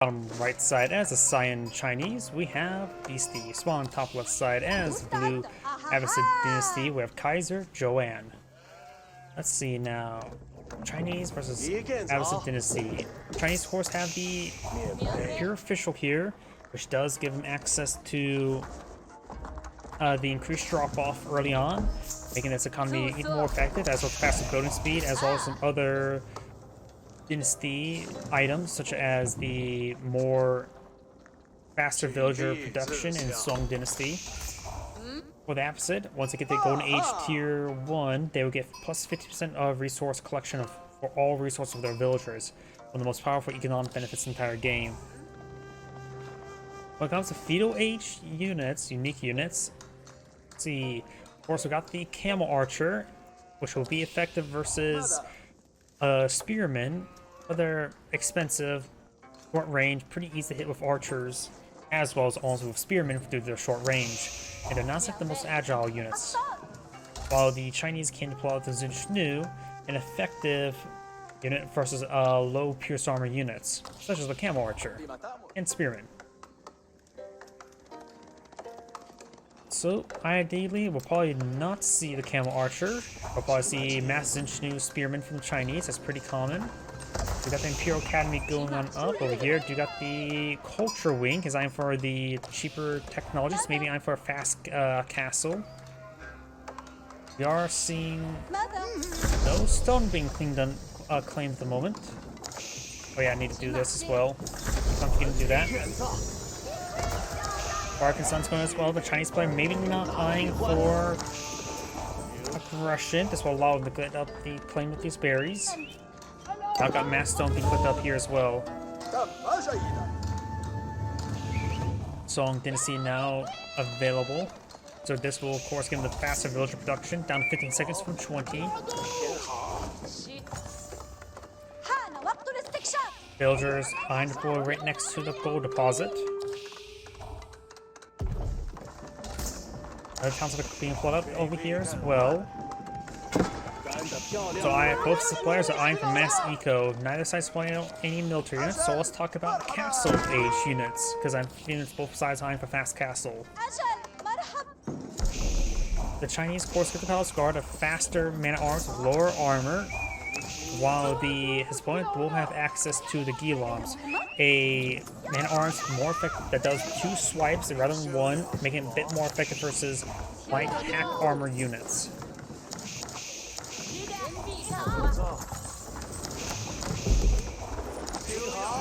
Bottom right side as the Cyan Chinese, we have Beasty. Swan top left side as blue Abbasid Dynasty, we have Kaiser, Johan. Let's see now. Chinese versus Abbasid Dynasty. Chinese, of course, have the pure official here, which does give them access to the increased drop-off early on, making this economy even more effective, as well as faster building speed, as well as some other Dynasty items, such as the more faster villager production in Song Dynasty. For the Abbasid, once they get the Golden Age Tier 1, they will get plus 50% of resource collection for all resources of their villagers, one of the most powerful economic benefits in the entire game. When it comes to Feudal Age units, unique units, let's see, of course we got the Camel Archer, which will be effective versus Spearmen. Other expensive, short range, pretty easy to hit with archers, as well as also with spearmen due to their short range. And they're not like the most agile units. While the Chinese can pull out the Zinshnu, an effective unit versus low pierce armor units, such as the Camel Archer and Spearmen. So, ideally, we'll probably not see the Camel Archer. We'll probably see Mass Zinshnu Spearmen from the Chinese, that's pretty common. We got the Imperial Academy going on up over here. Do got the Culture Wing, is aimed for the cheaper technologies, maybe aimed for a fast castle. We are seeing no stone being claimed at the moment. Oh yeah, I need to do this as well. I'm forgetting to do that. Arkansas's going as well. The Chinese player maybe not eyeing for aggression. This will allow them to get up the claim with these berries. I've got Mass Stone being put up here as well. Song Dynasty now available. So this will of course give them the faster villager production, down to 15 seconds from 20. Villagers behind the floor right next to the gold deposit. Other towns are being pulled up over here as well. So both suppliers are eyeing for mass eco. Neither side supplying any military units, so let's talk about castle age units, because I'm feeling both sides eyeing for fast castle. The Chinese, of course, get the Palace Guard, a faster man-at-arms with lower armor, while his opponent will have access to the Guillaumes, a man-at-arms more effective that does 2 swipes rather than 1, making it a bit more effective versus light hack armor units.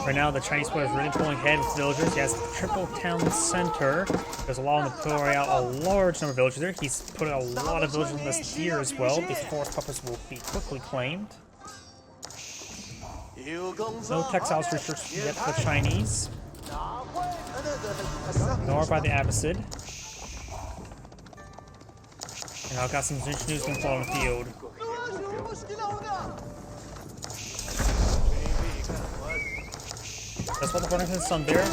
Right now, the Chinese player is really pulling ahead with villagers. He has a triple town center. There's allowing him to pull out a large number of villagers there. He's putting a lot of villagers on this tier as well. The forest puppets will be quickly claimed. No textiles research yet for the Chinese, nor by the Abbasid. And I've got some Zinshnu's going to fall on the field. That's what the running from the sun there.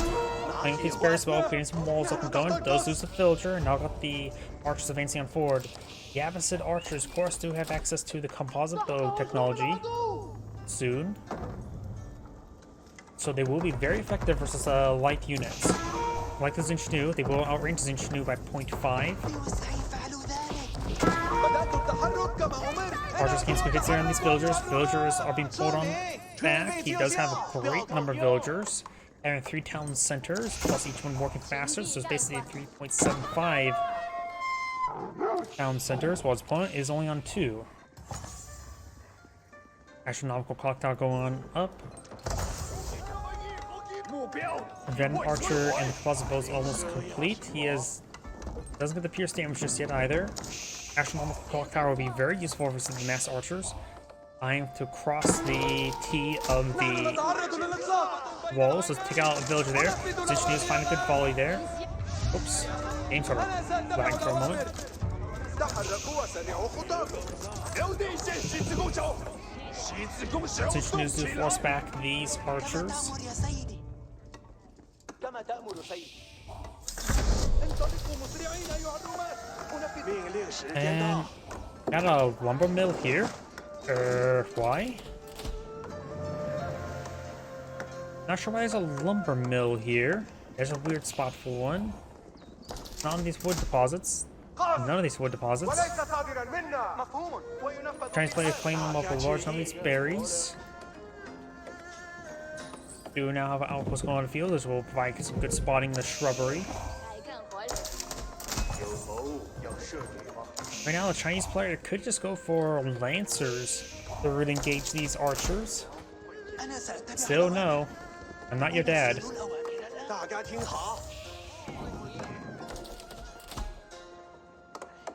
Playing with these berries well, creating some walls up and going. Does lose the villager, and now got the archers advancing on forward. The Abbasid archers, of course, do have access to the composite bow technology soon. So they will be very effective versus light units. Like the Zinshnu, they will outrange the Zinshnu by 0.5. Archers gain speed hits there on these villagers. Villagers are being pulled on back. He does have a great number of villagers. Having 3 town centers, plus each one working faster, so it's basically 3.75 town centers, while his opponent is only on 2. Astronomical clock tower going on up. Veteran Archer and the composite bow is almost complete. He doesn't get the pierce damage just yet either. Astronomical clock tower will be very useful for some mass archers. Eyeing to cross the T of the wall, so let's take out a villager there. Zinshnu is finding a good volley there. Oops, game sort of lagged for a moment. Zinshnu's to force back these archers. And got a lumber mill here. Why? Not sure why there's a lumber mill here. There's a weird spot for one. Not on these wood deposits. None of these wood deposits. Chinese players claim them up a large number of these berries. Do now have an outpost going on the field, as will provide some good spotting in the shrubbery. Right now, the Chinese player could just go for lancers to really engage these archers. Still no. I'm not your dad.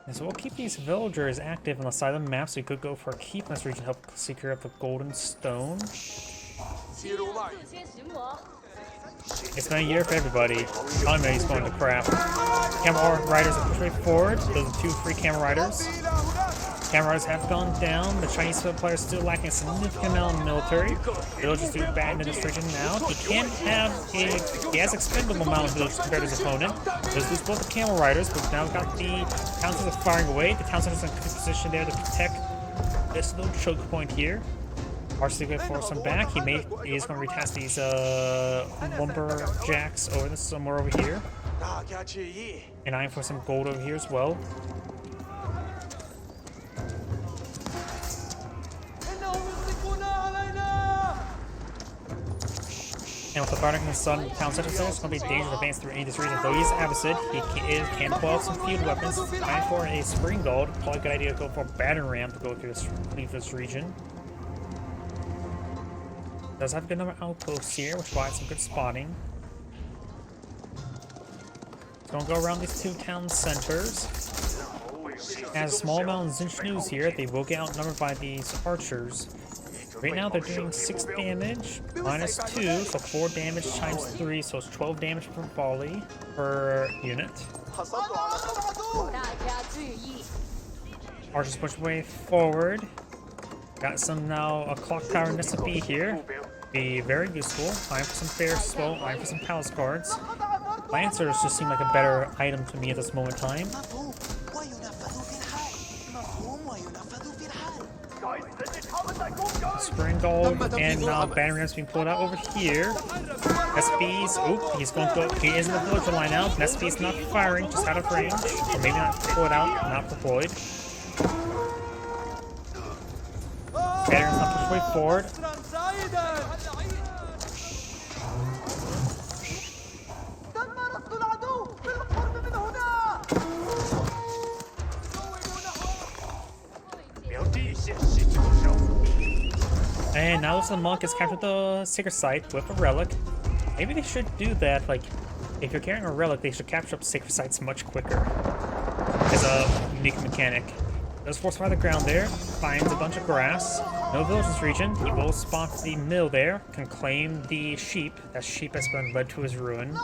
And so we'll keep these villagers active on the side of the map, so we could go for a keep in this region to help secure up the golden stone. It's been a year for everybody. Economy's going to crap. Camel riders are pushed forward. Those are 2 free camel riders. Camel riders have gone down. The Chinese players still lacking a significant amount of military. Villagers do bad in this region now. He has expendable amount of villagers compared to his opponent. Does lose both the camel riders, but now we've got the town centers firing away. The town centers in a good position there to protect this little choke point here. Partially going to force him back. He is going to retest these lumberjacks over this somewhere over here. And eyeing for some gold over here as well. And with the Bardic and the Sun town center, it's going to be dangerous to advance through any of this region. Though he's Abbasid, he can pull out some field weapons. Time for a spring gold. Probably a good idea to go for a battering ram to go through this region. Does have a good number of outposts here, which provides some good spotting. It's going to go around these 2 town centers. As a small amount of Zinch news here, they will get outnumbered by these archers. Right now they're doing 6 damage, minus 2, so 4 damage times 3, so it's 12 damage per volley per unit. Archers push way forward. Got some now, a clock tower needs to be here. Be very useful. Eyeing for some bears as well, eyeing for some palace guards. Lancers just seem like a better item to me at this moment in time. Spring gold and now battering rams being pulled out over here. SB's, he's going to go, he is in the villager line now. SB's not firing, just out of range. Or maybe not pulled out, not deployed. Battering's not pushed way forward. And now the monk has captured the sacred site with a relic. Maybe they should do that, like, if you're carrying a relic, they should capture up sacred sites much quicker. As a unique mechanic. Does fortify the ground there, finds a bunch of grass. No village in this region. He will spot the mill there, can claim the sheep. That sheep has been led to his ruin.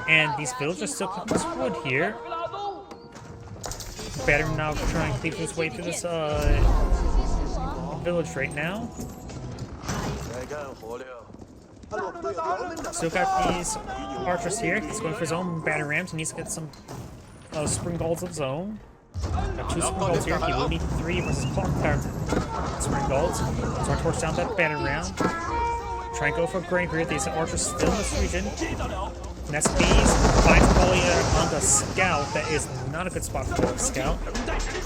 And these villagers still cooking this wood here. Better now trying to cleave his way through this village right now. Still got these archers here. He's going for his own battering rams. He needs to get some spring golds of his own. Got 2 spring golds here. He will need 3 versus clock tower spring golds. So I torch down that battering ram. Try and go for a grain here. These archers still in this region. Nest bees finds Polly on the scout. That is not a good spot for a scout.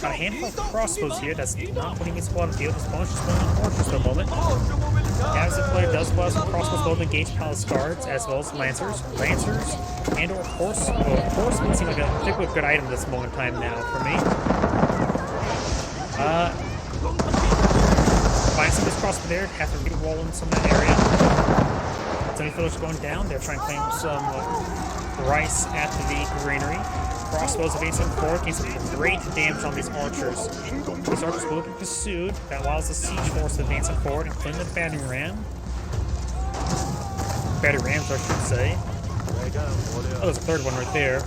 Got a handful of crossbows here. That's not putting his squad in the field. His opponent's just going on archers for a moment. As the player does well, some crossbows go to engage palace guards as well as lancers, and or horse. Horse would seem like a particularly good item at this moment in time now for me. Find some of this crossbow there. Have to re-wall in some of that area. Some villagers going down. They're trying to claim some rice at the granary. Crossbows advancing forward, getting some great damage on these archers. These archers will be pursued. That allows the siege force to advance forward, including the battering ram. Battering rams, I should say. Oh, there's a third one right there.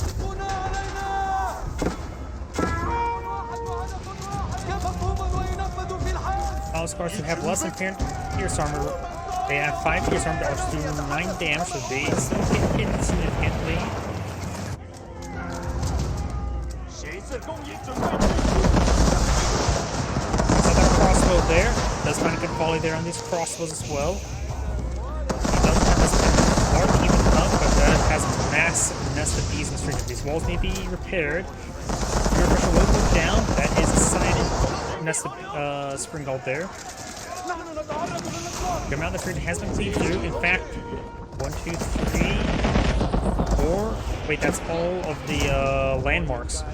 Palace guards who have less than pierce armor. They have 5 pierce armor, archers doing 9 damage, so they still get hit significantly. Another crossbow there. Does find a good volley there on these crossbows as well. walls may be repaired. Your pressure will go down. That is a sign. That's the spring gold there. The amount of the has been cleaned through. In fact, 1, 2, 3, 4. Wait, that's all of the landmarks.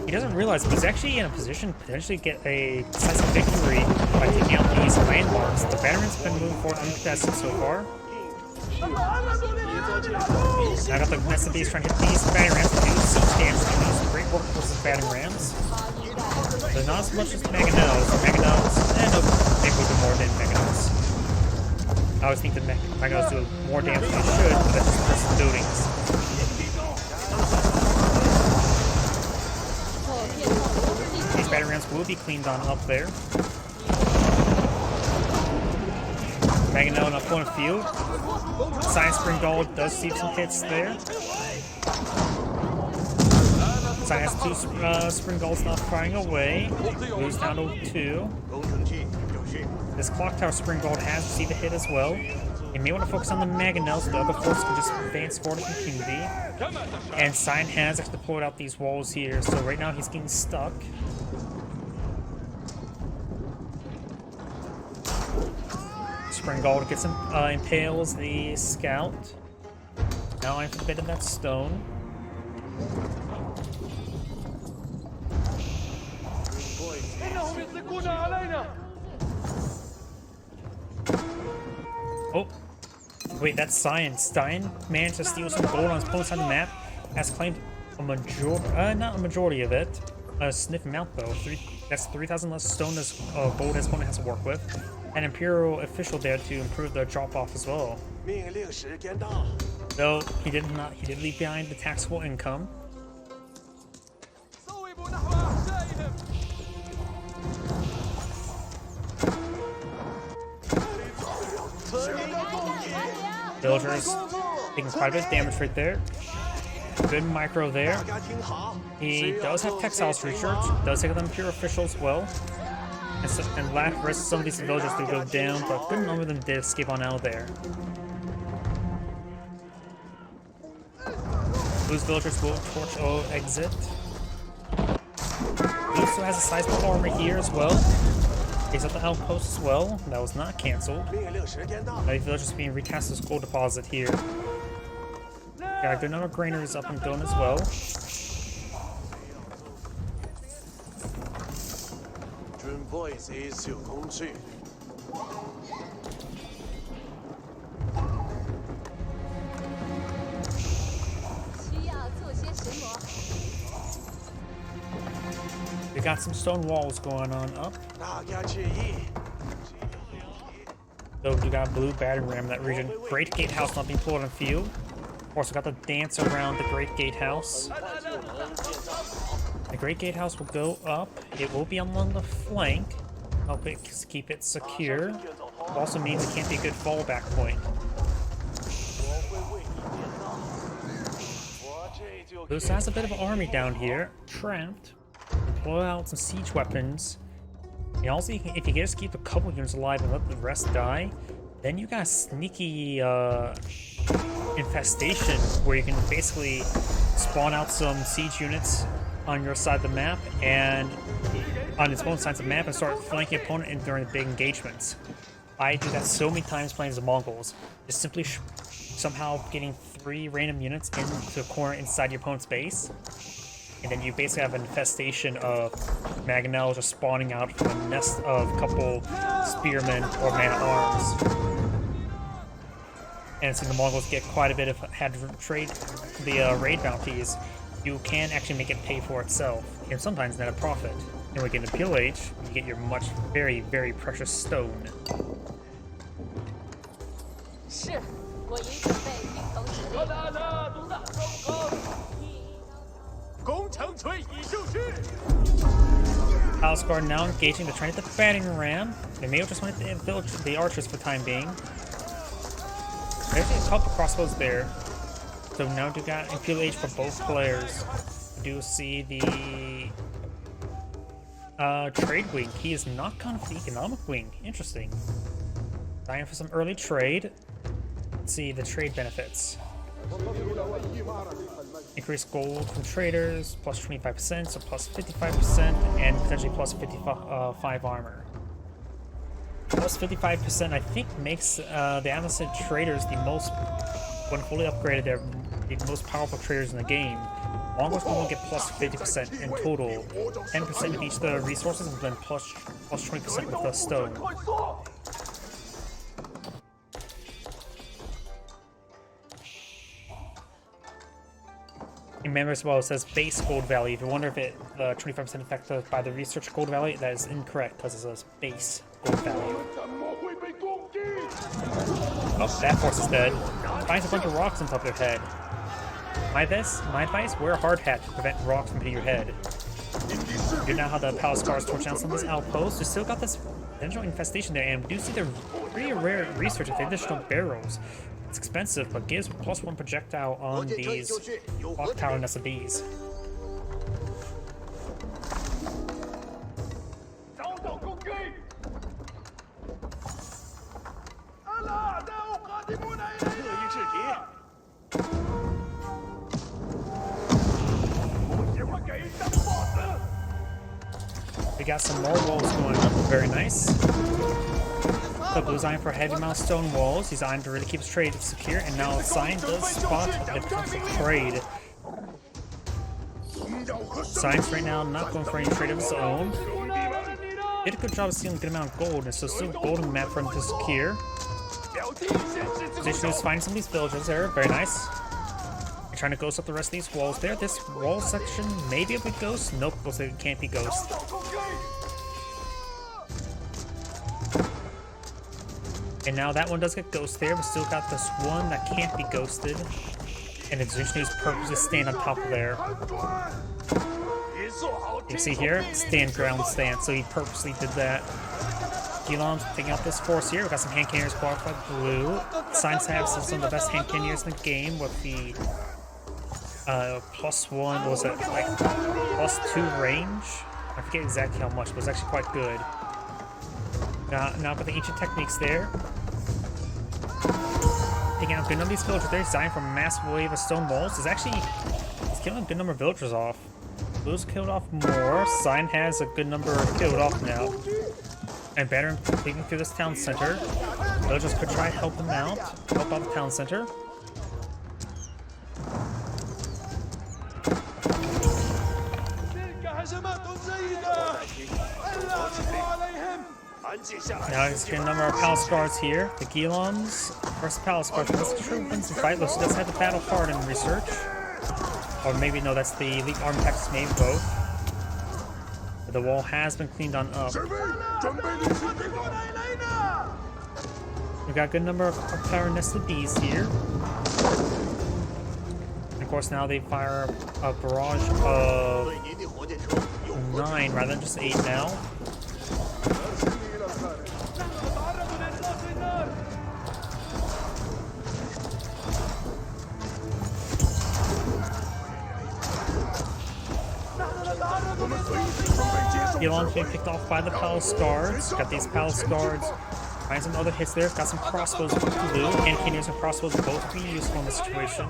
He doesn't realize he's actually in a position to potentially get a decisive victory by taking out these landmarks. The veteran's been moving forward uncontested so far. I got the Mesa Beast trying to hit these battering rams to do siege damage to these great work versus battering rams. So not as much as Mangonels. Mangonels, no, they will do more than Mangonels. I always think the Mangonels do more damage than they should, but that's just versus buildings. These battering rams will be cleaned on up there. Mangonel in a point of field. Science Spring Gold does see some hits there. Science 2 Spring Gold's not firing away. Moves down to 2. This Clock Tower Spring Gold has received a hit as well. You may want to focus on the Mangonel so the other forces can just advance forward with impunity. And Cyan has actually deployed out these walls here, so right now he's getting stuck. Spring Gold gets him, impales the scout. Now I'm forbidden that stone. Oh, wait, that's Cyan. Stein managed to steal some gold on his opponent's side of the map. Has claimed a majority, not a majority of it. A sniff amount though. That's 3,000 less stone as gold his opponent has to work with. An Imperial official there to improve the drop-off as well. Though he did leave behind the taxable income. Villagers taking quite a bit of damage right there. Good micro there. He does have Textiles Research, does take the Imperial official as well. And last rest of some of these villagers do go down, but good number of them did escape on out of there. Blue's villagers will torch exit. Blue also has a sizable armor here as well. He's at the outpost as well. That was not cancelled. The villagers being recast as gold deposit here. Got a good number of granaries up and going as well. We got some stone walls going on up. So we got blue battering ram in that region. Great Gatehouse not being pulled on field. Also got the dance around the Great Gatehouse. The Great Gatehouse will go up. It will be on the flank. Help it keep it secure. Also means it can't be a good fallback point. Blue has a bit of an army down here. Trapped. Pull out some siege weapons. And also, if you can just keep a couple units alive and let the rest die, then you got a sneaky infestation where you can basically spawn out some siege units on your side of the map and on its own side of the map and start flanking opponent during the big engagements. I do that so many times playing as the Mongols. Just simply somehow getting 3 random units into a corner inside your opponent's base. And then you basically have an infestation of Mangonels just spawning out from a nest of a couple spearmen or man-at-arms. And since the Mongols get quite a bit of had to trade the raid bounties, you can actually make it pay for itself, and sometimes net a profit. And when you get into pillage, you get your very, very precious stone. Palace Guard now engaging. They're trying to hit the batting ram. They may have just wanted the archers for the time being. There's a couple crossbows there. So now we got Imperial Age for both players. We do see the trade wing. He is not gone for the economic wing. Interesting. Dying for some early trade. Let's see the trade benefits. Increase gold from traders, plus 25%, so plus 55%, and potentially plus 55 armor. Plus 55%, I think, makes the Abbasid traders the most, when fully upgraded, they're the most powerful traders in the game. Longbows will get plus 50% in total, 10% of each of the resources, and then plus 20% with the stone. Remember as well, it says base gold value. If you wonder if it 25% affected by the research gold value, that is incorrect because it says base gold value. Oh, that horse is dead. Finds a bunch of rocks on top of their head. My advice, wear a hard hat to prevent rocks from hitting your head. You know how the palace guards torch down some of this outpost. We still got this potential infestation there, and we do see the pretty rare research of the additional barrels. It's expensive, but gives +1 projectile on these clock tower nests of bees. We got some more walls going up, very nice. The blue's eyeing for heavy amount of stone walls. He's eyeing to really keep his trade secure, and now Sign does spot the potential trade. Sign's right now not going for any trade of his own. Did a good job of stealing a good amount of gold, and so still gold in the map for him to secure. Position is finding some of these villagers there, very nice. You're trying to ghost up the rest of these walls there. This wall section may be able to ghost. Nope, looks like it can't be ghost. And now that one does get ghosted there, but still got this one that can't be ghosted. And it's Dynasty purposely stand on top of there. You can see here, stand ground stand, so he purposely did that. Gilon's picking up this force here. We've got some hand cannons qualified blue. Signs have some of the best hand cannons in the game with the +1, what was it, like +2 range? I forget exactly how much, but it's actually quite good. Now with the ancient techniques there. Taking out a good number of these villagers there, designed for a massive wave of stone walls. It's killing a good number of villagers off. Blue's killed off more. Sign has a good number killed off now. And better leaving through this town center. Villagers could try to help them out. Help out the town center. Now he's getting a number of palace guards here. The Gilons, first palace guard. That's the true Vincent fight. Looks does have the battle card in research. Or maybe no, that's the elite army tactics, maybe both. But the wall has been cleaned on up. We've got a good number of power nested bees here. And of course now they fire a barrage of 9 rather than just 8 now. Gilon's being picked off by the palace guards. Got these palace guards. Find some other hits there. Got some crossbows with blue. And cannons and crossbows both be useful in this situation.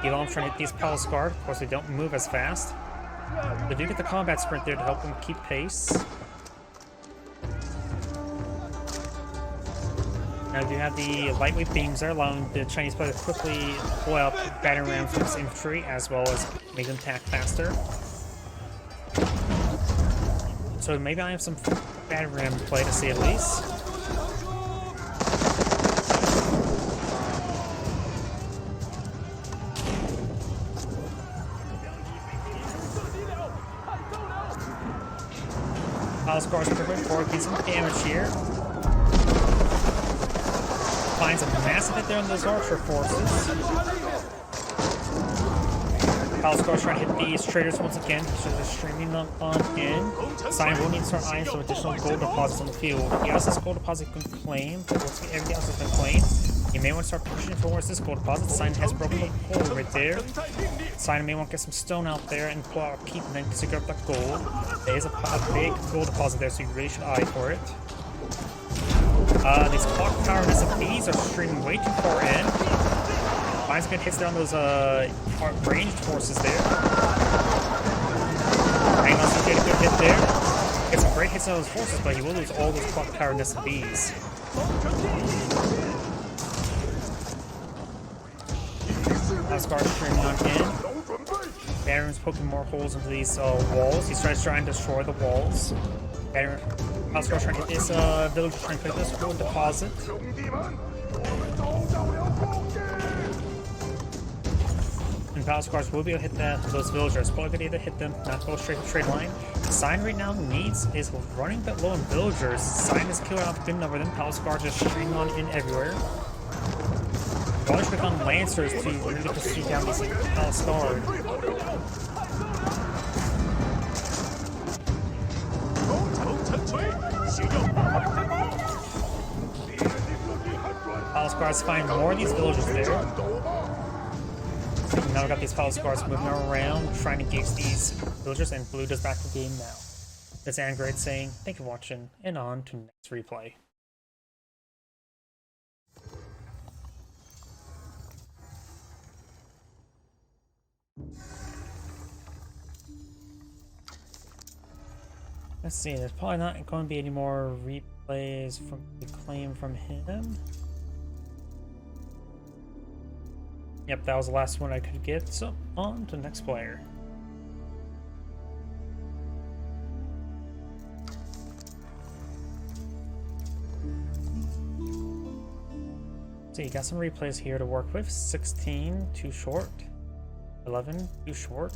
Gilon's trying to hit these palace guards. Of course, they don't move as fast. They do get the combat sprint there to help them keep pace. Now we do have the lightweight beams there, allowing the Chinese player to quickly pull out battering rams from his infantry, as well as make them attack faster. So maybe I have some battering ram play to see at least. Palace guards quickly forward, getting some damage here. Finds a massive hit there on those archer forces. Palace guards trying to hit these traders once again, so they're streaming them on in. Sign will need to start eyeing some additional gold deposits on the field. He has this gold deposit he can claim, but everything else has been claimed. He may want to start pushing towards this gold deposit. Sign has broken the hole right there. Sign may want to get some stone out there and pull out a keep and then secure up that gold. There is a big gold deposit there, so you really should eye for it. These clock tower bees are streaming way too far in. finds good hits there on those ranged forces there. Hang on, so get a good hit there. Get some great hits on those forces, but he will lose all those clock power nested bees. Scar's turning on in. Baron's poking more holes into these walls. He's trying to destroy the walls. Scar's trying to hit this village, trying to click this gold deposit. And Scars will be able to hit those villagers. Probably gonna either hit them, not go straight line. Sign right now is running a bit low on villagers. Sign is killing off a good number of them. Scars just streaming on in everywhere. Probably should become Lancers to really pursue down these Scars. Scars find more of these villagers there. Now we got these Scars moving around, trying to engage these villagers, and Blue does back the game now. That's Angrid saying, thank you for watching, and on to next replay. Let's see, there's probably not going to be any more replays from the claim from him. Yep, that was the last one I could get, so on to the next player. So you got some replays here to work with. 16, too short. 11, too short.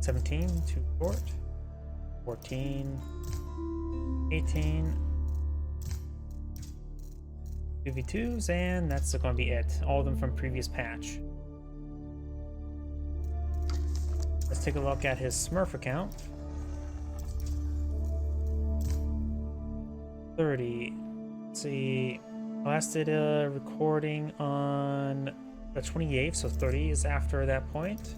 17, too short. 14, 18, 2v2s, and that's going to be it. All of them from previous patch. Let's take a look at his Smurf account. 30. Let's see. Last did a recording on the 28th, so 30 is after that point.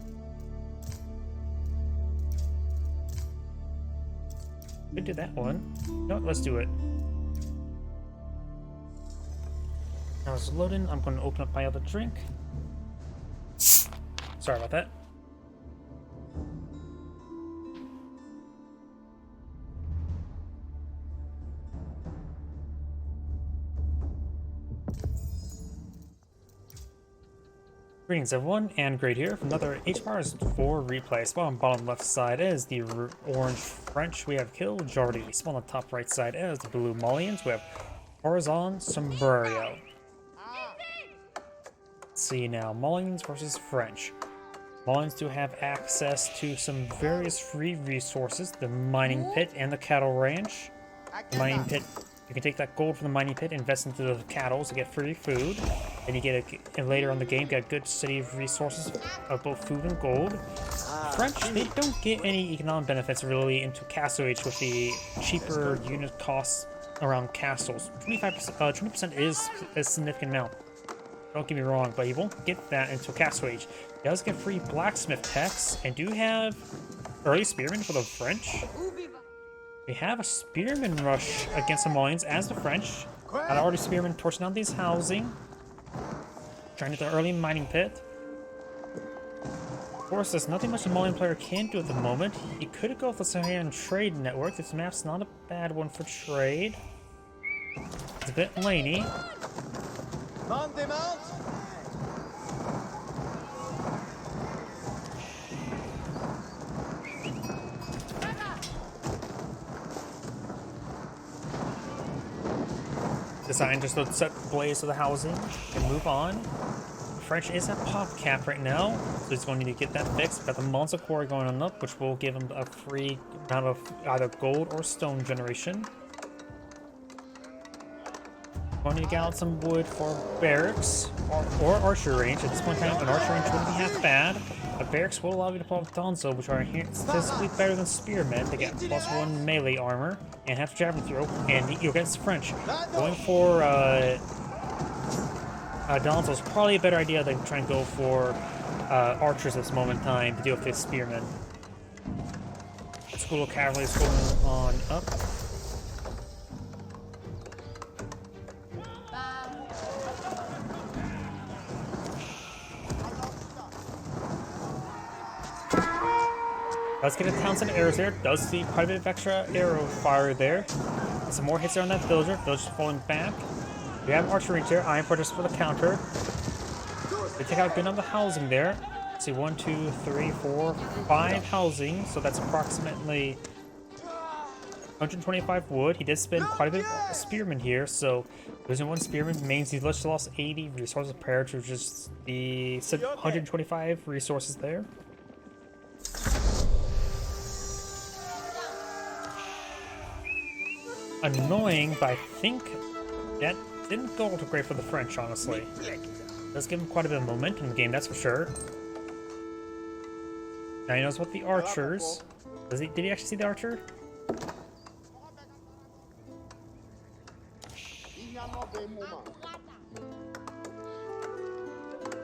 Could do that one. No, let's do it. Now it's loading. I'm going to open up my other drink. Sorry about that. Greetings everyone, and Great here from another H-Bars 4 replay. Spawn on the bottom left side is the orange French, we have Kill Jordy. Spawn on the top right side is the blue Mullions, we have Horizon Sombrario. Let's see now, Mullions versus French. Mullions do have access to some various free resources, the mining pit and the cattle ranch. The mining pit, you can take that gold from the mining pit, invest into the cattle to get free food. And you get and later on the game, get a good city of resources of both food and gold. French, they don't get any economic benefits really into Castle Age with the cheaper unit costs around castles. 20% is a significant amount. Don't get me wrong, but you won't get that into Castle Age. It does get free blacksmith techs, and do have early spearmen for the French. We have a spearman rush against the Mullions as the French. Got already spearmen torching down these housing. Trying to get the early mining pit. Of course, there's nothing much the Mullion player can do at the moment. He could go with the Saharan Trade Network. This map's not a bad one for trade. It's a bit laney. Designed just to set blaze to the housing and move on. French is at pop cap right now, so he's going to need to get that fixed. Got the Monster Quarry going on up, which will give him a free amount of either gold or stone generation. Going to get out some wood for barracks or archer range. At this point in time, an archer range wouldn't be half bad. But barracks will allow you to pull off Donzo, which are statistically better than spearmen. They get +1 melee armor and half javelin throw, and you'll get French. Going for Donzo is probably a better idea than trying to go for archers at this moment in time to deal with this spearmen. School of Cavalry is going on up. Let's get a Townsend arrows there. Does see quite a bit of extra arrow fire there. Some more hits there on that villager. Villager's falling back. We have archery range there. Iron Fortress for the counter. They take out a good on the housing there. Let's see, 1, 2, 3, 4, 5 housing. So that's approximately 125 wood. He did spend quite a bit of spearmen here, so losing 1 spearman means he just lost 80 resources compared to just the 125 resources there. Annoying, but I think that didn't go too great for the French, honestly. Does give him quite a bit of momentum in the game, that's for sure. Now he knows what the archers. Did he actually see the archer?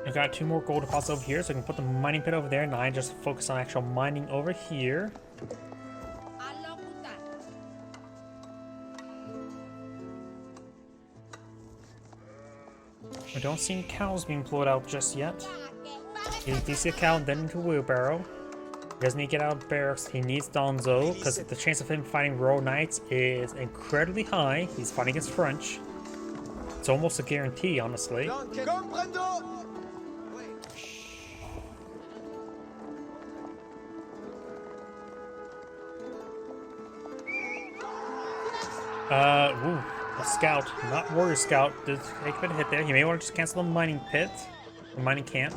I got 2 more gold deposits over here, so I can put the mining pit over there, and I just focus on actual mining over here. I don't see any cows being pulled out just yet. You see a cow, then into a wheelbarrow. He doesn't need to get out of barracks. He needs Donzo, because the chance of him fighting Royal Knights is incredibly high. He's fighting against French. It's almost a guarantee, honestly. Ooh, a scout, not warrior scout. Did take a bit of hit there. He may want to just cancel the mining pit, the mining camp.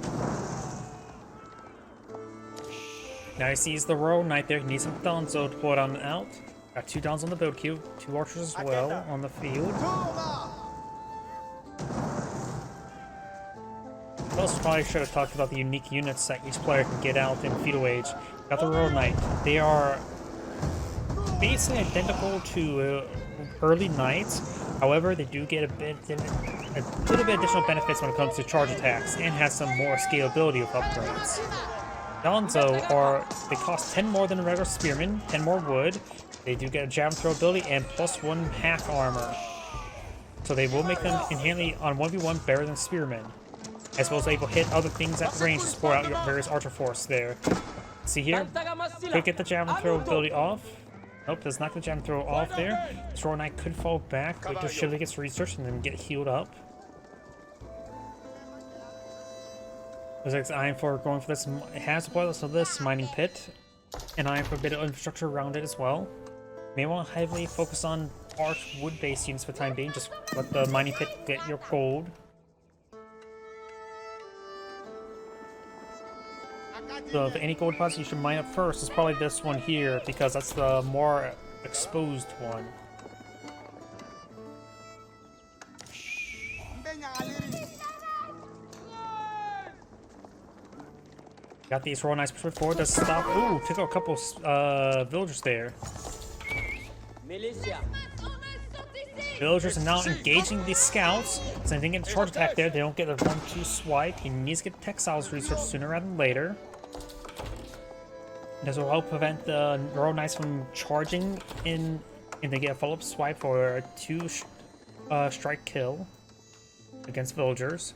Now he sees the Royal Knight there. He needs some Donzo to pull it on out. Got 2 Dons on the build queue, 2 archers as well on the field. Also, probably should have talked about the unique units that each player can get out in Feudal Age. Got the Royal Knight. They are basically identical to early knights. However, they do get a little bit additional benefits when it comes to charge attacks, and has some more scalability of upgrades. Donzo they cost 10 more than a regular spearman, 10 more wood. They do get a javelin throw ability and +1 hack armor. So they will make them inherently on 1v1 better than spearmen, as well as able to hit other things at range to support out your various archer force there. See here, could get the javelin throw ability off. Nope, does not get the javelin throw off there. This Royal Knight could fall back, wait till Shively gets researched and then get healed up. Looks like it's Iron for going for this. It has spoilers for this mining pit, and Iron for a bit of infrastructure around it as well. May want to heavily focus on arch wood-based units for the time being. Just let the mining pit get your gold. So if any gold deposits you should mine up first is probably this one here, because that's the more exposed one. Got these Royal Knights pushed forward. Does stop. Ooh, took out a couple villagers there. Villagers are now engaging these scouts. So they didn't get a charge attack there. They don't get a 1-2 swipe. He needs to get Textiles research sooner rather than later. This will help prevent the Royal Knights from charging in, and they get a follow-up swipe for a 2 strike kill against villagers.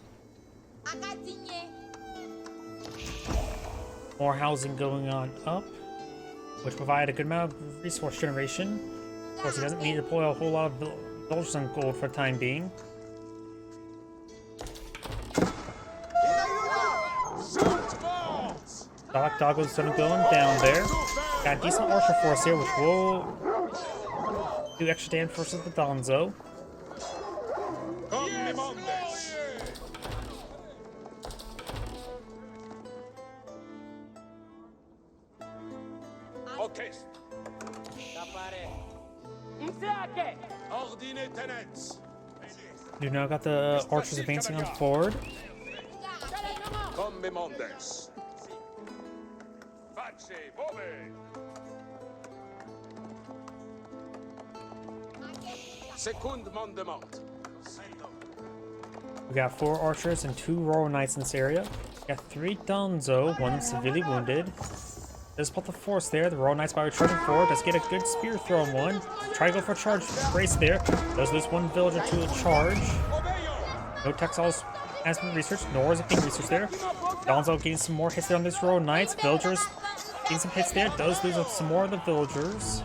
More housing going on up, which provide a good amount of resource generation. Of course, he doesn't need to deploy a whole lot of villagers on gold for the time being. Doggo's going down there. Got a decent archer force here, which will do extra damage versus the Donzo. You now got the archers advancing on forward. We got 4 archers and 2 Royal Knights in this area. We got 3 Donzo, one severely wounded. There's put the force there. The Royal Knights by charging forward. Does get a good spear throw on one. Try to go for a charge brace there. Does lose 1 villager to a charge. No textiles has been researched, nor is it being researched there. Donzo getting some more hits there on this Royal Knights. Villagers Getting some hits there. Does lose some more of the villagers.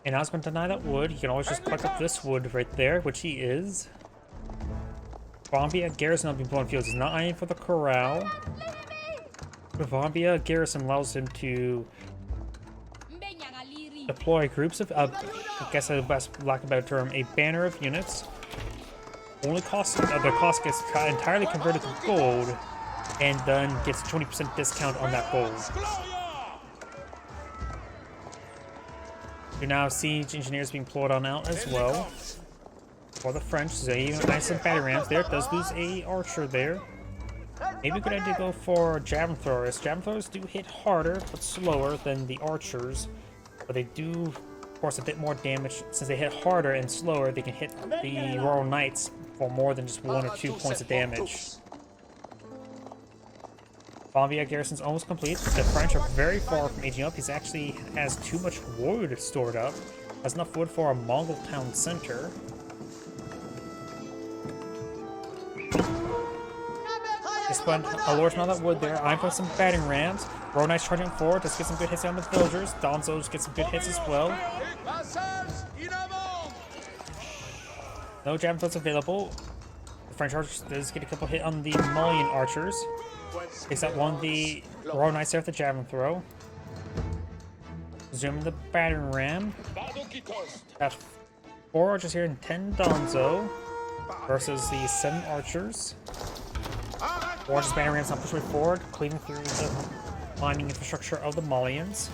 And I was going to deny that wood. He can always just collect up this wood right there, which he is. Vambia Garrison not being blown fields. He's not eyeing for the corral. The Vambia Garrison allows him to deploy groups of, I guess the best lack of a better term, a banner of units. Only cost, the cost gets entirely converted to gold, and then gets 20% discount on that gold. You now siege engineers being pulled on out as well. For the French, so even nice and battery rams there. Does lose a archer there. Maybe a good idea to go for javelin throwers. Javelin throwers do hit harder, but slower than the archers. But they do force a bit more damage. Since they hit harder and slower, they can hit the Royal Knights for more than just 1 or 2 points of damage. Vambia Garrison's almost complete. The French are very far from aging up. He actually has too much wood stored up. Has enough wood for a Mongol town center. Just put a large amount of wood there. I'm putting some batting rams. Royal Knights charging forward. Just get some good hits on the villagers. Donzos get some good hits as well. No javelin throws available. The French archers does get a couple hit on the Malian archers. Takes out one of the Royal Knights there with the javelin throw. Zooming the battering ram. Got 4 archers here and 10 Donzo versus the 7 archers. Archers battering rams now push way forward, cleaving through the mining infrastructure of the Malians.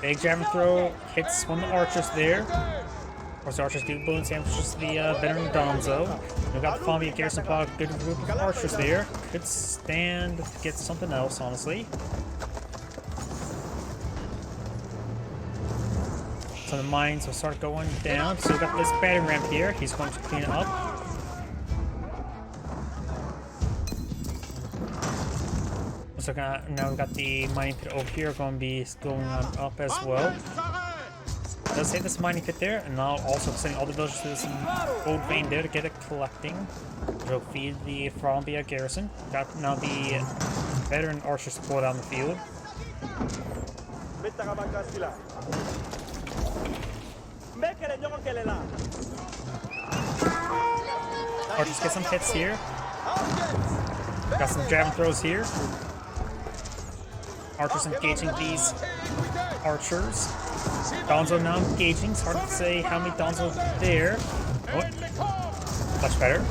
Big javelin throw hits one of the archers there. Of course, the archers do balloon sandwiches the veteran Donzo. We've got the Vambia Garrison plot, good group of archers there. Could stand to get something else, honestly. So the mines will start going down. So we've got this battering ram here. He's going to clean it up. So now we've got the mining pit over here going to be going on up as well. Does save this mining pit there, and now also sending all the villagers to this gold vein there to get it collecting. We'll feed the Vambia Garrison. Got now the veteran archers pulled on the field. Archers get some hits here. Got some javelin throws here. Archers engaging these archers. Donzo now engaging. It's hard to say how many Donzo there. Oh, much better.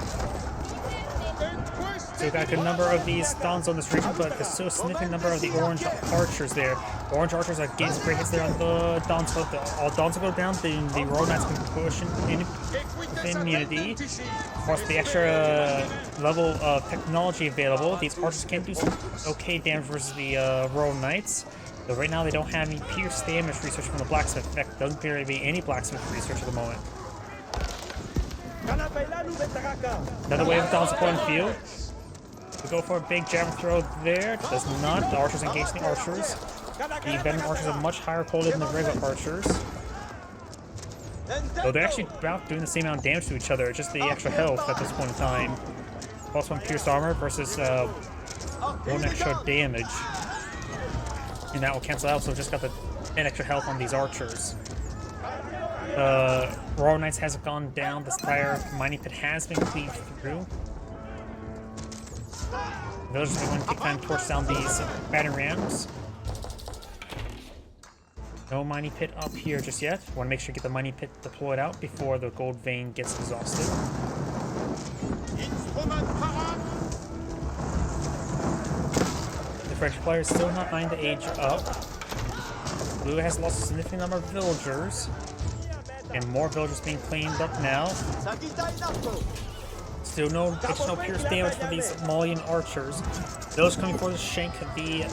So we've got a good number of these Donzo in this region, but there's still a significant number of the orange archers there. Orange archers are getting some great hits there on the Donzo. All Donzo go down, the Royal Knights can push in immunity. Of course, the extra level of technology available, these archers can do some okay damage versus the Royal Knights. But right now they don't have any pierce damage research from the blacksmith. In fact, doesn't appear to be any blacksmith research at the moment. Another wave of Donzo on the field. We go for a big javelin throw there. Does not. The archers engage the archers. The veteran archers are much higher quality than the regular archers. Though they're actually about doing the same amount of damage to each other, just the extra health at this point in time. Plus 1 pierced armor versus 1 extra damage. And that will cancel out, so just got the 10 extra health on these archers. Royal Knights hasn't gone down. This entire mining pit has been cleaved through. The villagers are going to take time to torch down these battering rams. No mining pit up here just yet. Want to make sure you get the mining pit deployed out before the gold vein gets exhausted. The French player is still not eyeing to age up. Blue has lost a significant number of villagers. And more villagers being cleaned up now. Still no additional pierce damage for these Malian archers. Villagers coming for the shank. The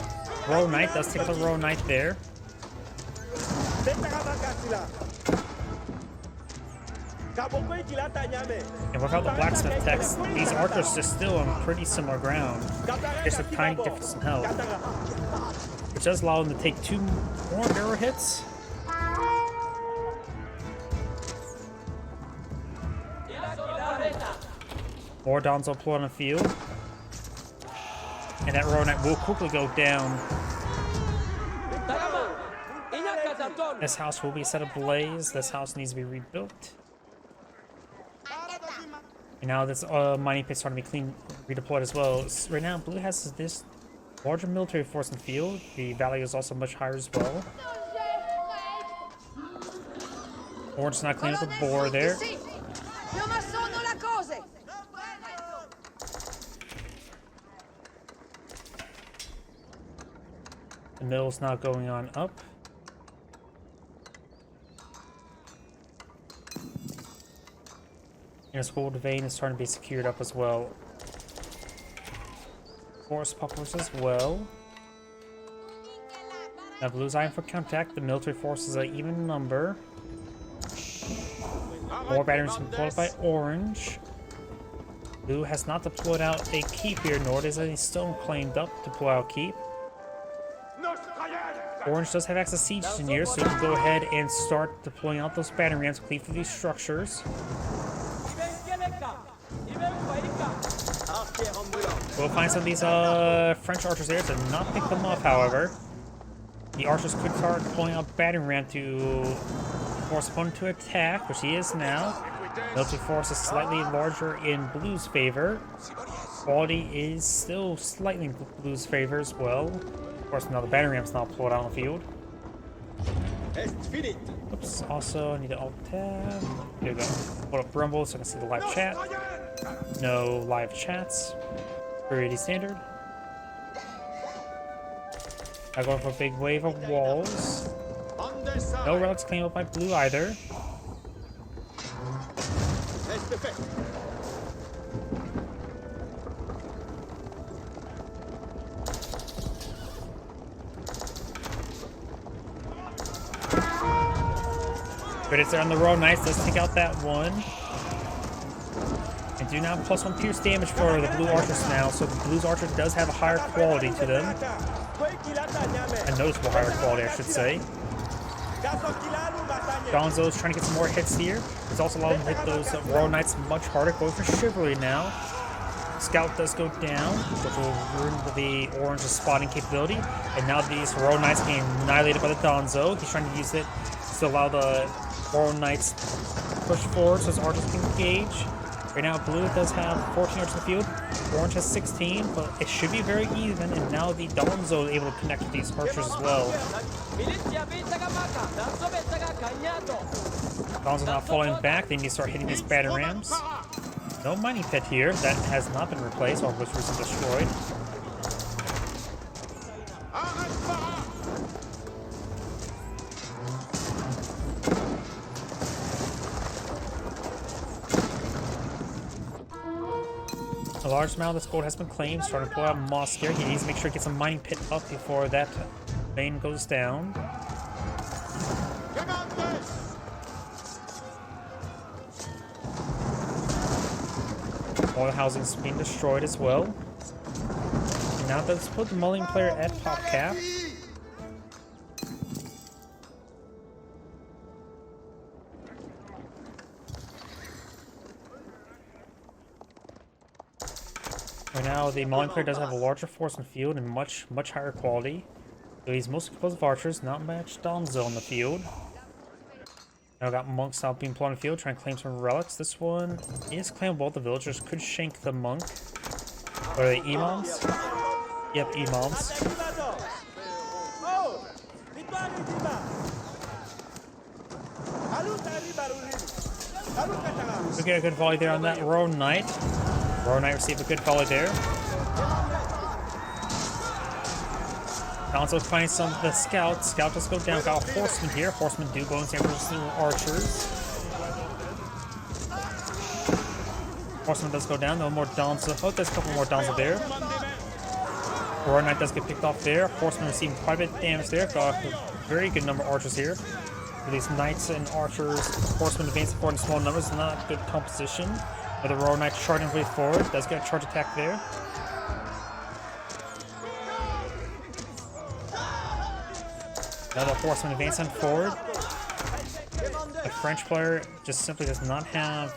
Royal Knight does take the Royal Knight there. And without the blacksmith text, these archers are still on pretty similar ground. Just a tiny difference in health. Which does allow them to take 2 more arrow hits. More Donzo pull on the field. And that Royal Knight will quickly go down. This house will be set ablaze. This house needs to be rebuilt. And now this mining pit starting to be redeployed as well. Right now, blue has this larger military force in the field. The value is also much higher as well. Orange is not cleaning up the board there. The mill's not going on up. And his gold vein is starting to be secured up as well. Forest poppers as well. Now blue's eyeing for counterattack. The military force is an even number. More batteries deployed by orange. Blue has not deployed out a keep here, nor does any stone claimed up to pull out keep. Orange does have access to siege engineers, so you can go ahead and start deploying out those battery rams to cleave through these structures. We'll find some of these French archers there to not pick them off, however. The archers could start deploying out battery ram to force opponent to attack, which he is now. Military force is slightly larger in blue's favor. Quality is still slightly in blue's favor as well. Of course, now the battery ram's not pulled out on the field. Oops, also I need to alt-tab. There we go. Pull up Rumble so I can see the live chat. No live chats. Pretty standard. I go for a big wave of walls. No relics claimed up by blue either. But it's there on the Royal Knights. Let's take out that one. And do now +1 pierce damage for the blue archers now, so the blue's archer does have a higher quality to them. A noticeable higher quality, I should say. Gonzo's trying to get some more hits here. He's also allowing to hit those Royal Knights much harder. Going for chivalry now. Scout does go down, which will ruin the orange's spotting capability. And now these Royal Knights being annihilated by the Donzo. He's trying to use it to allow the Royal Knights push forward so his archers can engage. Right now, blue does have 14 archers in the field. Orange has 16, but it should be very even. And now the Donzo is able to connect with these archers as well. Donzo now falling back. They need to start hitting these batter rams. No mining pit here. That has not been replaced, or was recently destroyed. A large amount of this gold has been claimed. Starting to pull out moss here. He needs to make sure he gets a mining pit up before that vein goes down. All the housing is being destroyed as well. And now let's put the mulling player at top cap. Right now, the mulling player does have a larger force in the field and much higher quality. So he's mostly composed of archers, not much Donzo in the field. Now got monks out being put on the field, trying to claim some relics. This one is claimable. The villagers could shank the monk. Or the imams? Yep, imams. We get a good volley there on that Royal Knight. Royal Knight received a good volley there. Also finds some of the scout. Scout just go down. Got a horseman here. Horsemen do go in San Francisco archers. Horseman does go down. No more Donzo. Oh, there's a couple more Donzo there. Royal Knight does get picked off there. Horseman receiving quite a bit of damage there. Got a very good number of archers here. For these knights and archers, horsemen advancing forward in small numbers. Not good composition. But the Royal Knight charging way forward. Does get a charge attack there. Another horseman advancing forward. The French player just simply does not have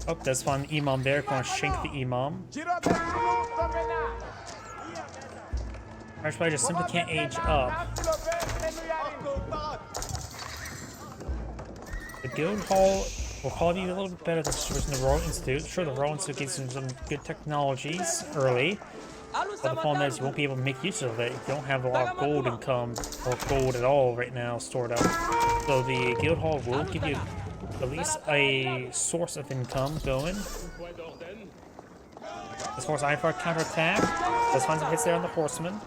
Oh, there's one imam there. Gonna shank the imam. Irish player just simply can't age up. The guild hall will probably be a little bit better than the situation in the Royal Institute. Sure, the Royal Institute gives you some good technologies early, but the problem is you won't be able to make use of it. You don't have a lot of gold income, or gold at all right now stored up. So the guild hall will give you at least a source of income going. As far as I for counterattack, let's find some hits there on the horseman.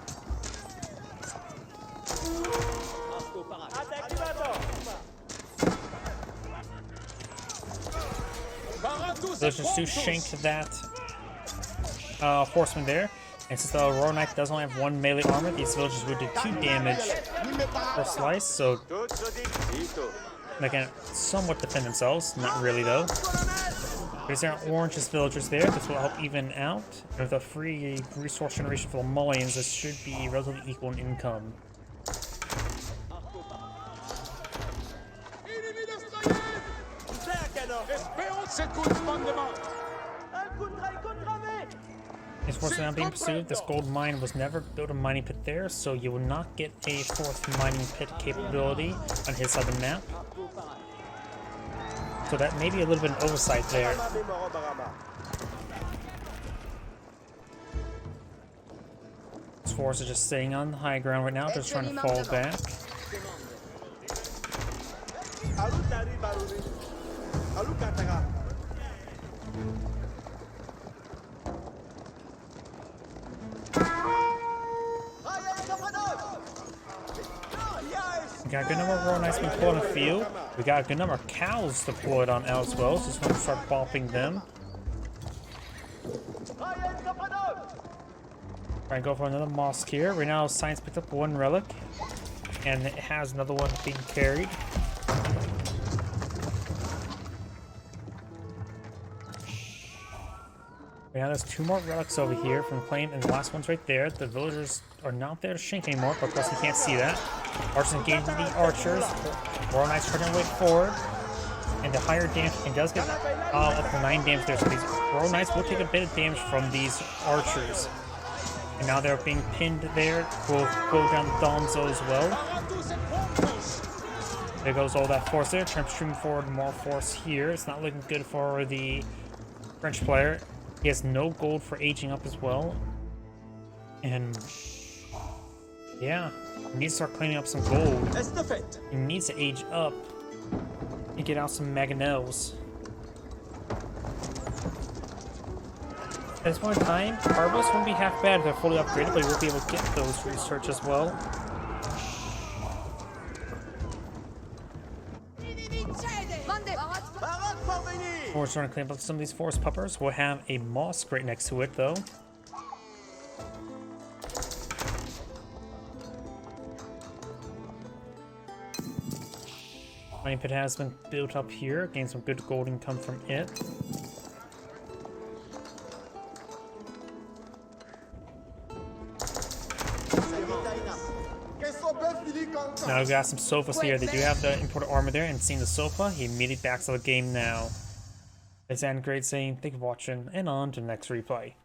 Let's just do shank that horseman there. And since the Royal Knight does only have 1 melee armor, these villagers would do 2 damage per slice, so they can somewhat defend themselves. Not really though. There's our orange villagers there. This will help even out. And with a free resource generation for the mullions, this should be relatively equal in income. Of course, now being pursued, this gold mine was never built a mining pit there, so you will not get a 4th mining pit capability on his side of the map. So that may be a little bit of an oversight there. This force is just staying on the high ground right now, just trying to fall back. We got a good number of Royal Knights being deployed on the field. We got a good number of cows deployed on out as well, so just going to start bopping them. Try and go for another mosque here. Right now, Science picked up 1 relic, and it has another one being carried. Right now, there's 2 more relics over here from the claim, and the last one's right there. The villagers are not there to shank anymore, but of course you can't see that. Archers engaging the archers. Royal Knights trying to way forward. And the higher damage, it does get up to 9 damage there. So these Royal Knights will take a bit of damage from these archers. And now they're being pinned there. We'll go down the Donzo as well. There goes all that force there. Trying to stream forward more force here. It's not looking good for the French player. He has no gold for aging up as well. And yeah, he needs to start cleaning up some gold. He needs to age up and get out some mangonels. At this point in time, Harvest won't be half bad if they're fully upgraded, but he will be able to get those research as well. We're trying to clean up some of these forest puppers. We'll have a mosque right next to it, though. Mining pit has been built up here. Gain some good gold income from it. Now we've got some sofas here. They do have the imported armor there, and seeing the sofa, he immediately backs out of the game now. It's Anne Great saying, thank you for watching, and on to the next replay.